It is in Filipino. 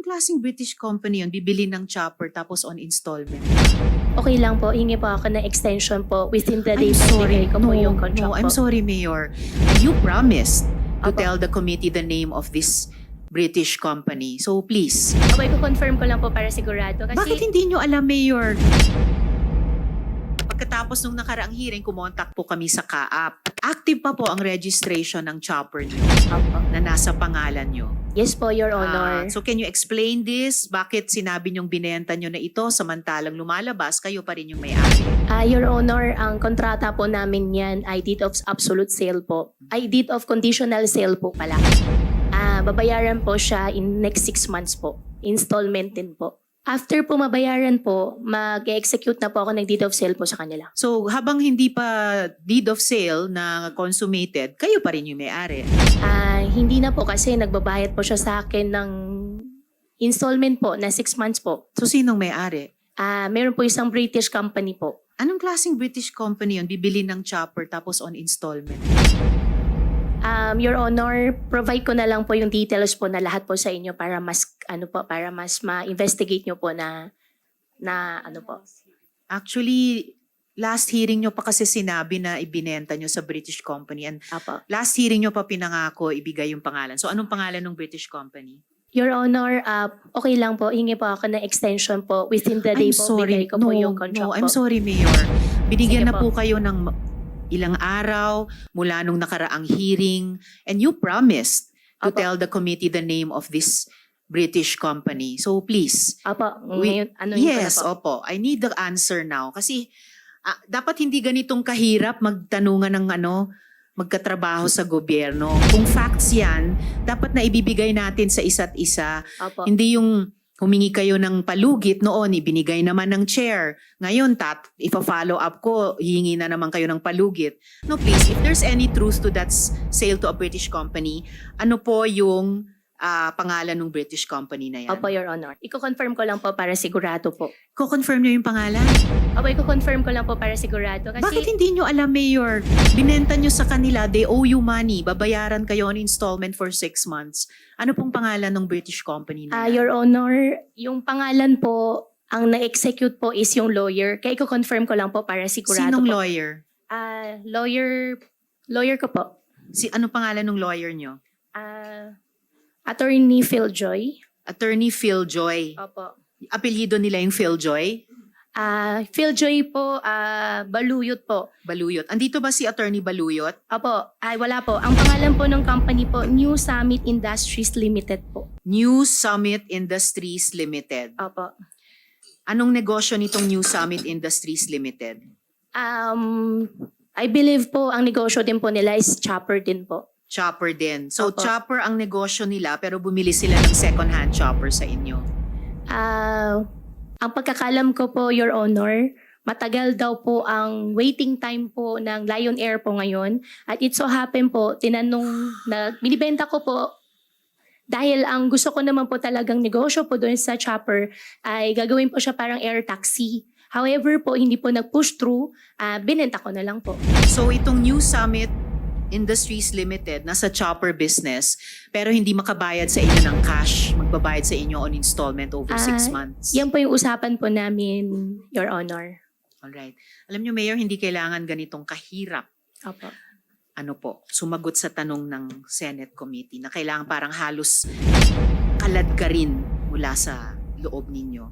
klaseng British company yun? Bibili ng chopper tapos on installment. Okay lang po, hingi po ako ng extension po within the day I'm po sorry. bigay ko po yung contract No, I'm po. sorry, Mayor. You promised to Apo. tell the committee the name of this British company. So please. Okay, confirm ko lang po para sigurado. Kasi, Bakit hindi nyo alam, Mayor? Pagkatapos nung nakaraang hearing, kumontak po kami sa CAAP. Active pa po ang registration ng chopper nyo Apo. na nasa pangalan nyo. Yes po, Your Honor. So can you explain this? Bakit sinabi nyong binenta nyo na ito samantalang lumalabas, kayo pa rin yung may-ari? Your Honor, ang kontrata po namin yan ay deed of absolute sale po. Ay deed of conditional sale po pala. Babayaran po siya in next 6 months po. Installment din po. After po mabayaran po, mag-execute na po ako ng deed of sale po sa kanila. So habang hindi pa deed of sale na consummated, kayo pa rin yung may-ari. Hindi na po kasi nagbabayad po siya sa akin ng installment po na 6 months po. So sinong may-ari? Meron po isang British company po. Anong klaseng British company yun? Bibili ng chopper tapos on installment. Your Honor, provide ko na lang po yung details po na lahat po sa inyo para mas para mas ma-investigate nyo po na ano po. Actually, last hearing nyo pa kasi sinabi na ibinenta nyo sa British company. And Apo. last hearing nyo pa pinangako ibigay yung pangalan. So anong pangalan ng British company? Your Honor, okay lang po, hingi po ako ng extension po within the day I'm po sorry. bigay ko po yung contract No, po. I'm sorry, Mayor. Binigyan Sige na po kayo ng ilang araw mula nung nakaraang hearing and you promised to Apo. tell the committee the name of this British company. So please. Apo, We- ngayon, ano Yes, ko na po. opo. I need the answer now. Kasi dapat hindi ganitong kahirap magtanungan ng magkatrabaho sa gobyerno. Kung facts yan, dapat na ibibigay natin sa isa't isa. Apo. Hindi yung humingi kayo ng palugit noon, ibinigay naman ng chair. Ngayon, if-follow up ko, hihingi na naman kayo ng palugit. No, please, if there's any truth to that sale to a British company, ano po yung pangalan ng British company na yan? Opo, Your Honor. Iko-confirm ko lang po para sigurado po. Ko-confirm nyo yung pangalan? Opo, iko-confirm ko lang po para sigurado. Kasi, Bakit hindi nyo alam, Mayor? Binenta nyo sa kanila, they owe you money. Babayaran kayo on installment for 6 months. Ano pong pangalan ng British company na yan? Your Honor, yung pangalan po, ang na-execute po is yung lawyer. Kaya iko-confirm ko lang po para sigurado Sinong po. lawyer? Lawyer ko po. Ano pangalan ng lawyer nyo? Attorney Phil Joy. Attorney Phil Joy. Opo. Apelyido nila yung Phil Joy? Phil Joy po, Baluyot po. Baluyot. Andito ba si Attorney Baluyot? Opo, wala po. Ang pangalan po ng company po, New Summit Industries Limited po. New Summit Industries Limited. Opo. Anong negosyo nitong New Summit Industries Limited? I believe po, ang negosyo din po nila is chopper din po. Chopper din. So Opo. chopper ang negosyo nila pero bumili sila ng second-hand chopper sa inyo. Ang pagkakalam ko po, Your Honor, matagal daw po ang waiting time po ng Lion Air po ngayon. At it so happen po, tinanong na binibenta ko po dahil ang gusto ko naman po talagang negosyo po doon sa chopper ay gagawin po siya parang air taxi. However po, hindi po nag-push through, binenta ko na lang po. So itong New Summit Industries Limited, nasa chopper business, pero hindi makabayad sa inyo ng cash, magbabayad sa inyo on installment over 6 months. Yan po yung usapan po namin, Your Honor. Alright. Alam nyo, Mayor, hindi kailangan ganitong kahirap. Opo. Sumagot sa tanong ng Senate Committee na kailangan parang halos kalad ka rin mula sa loob ninyo.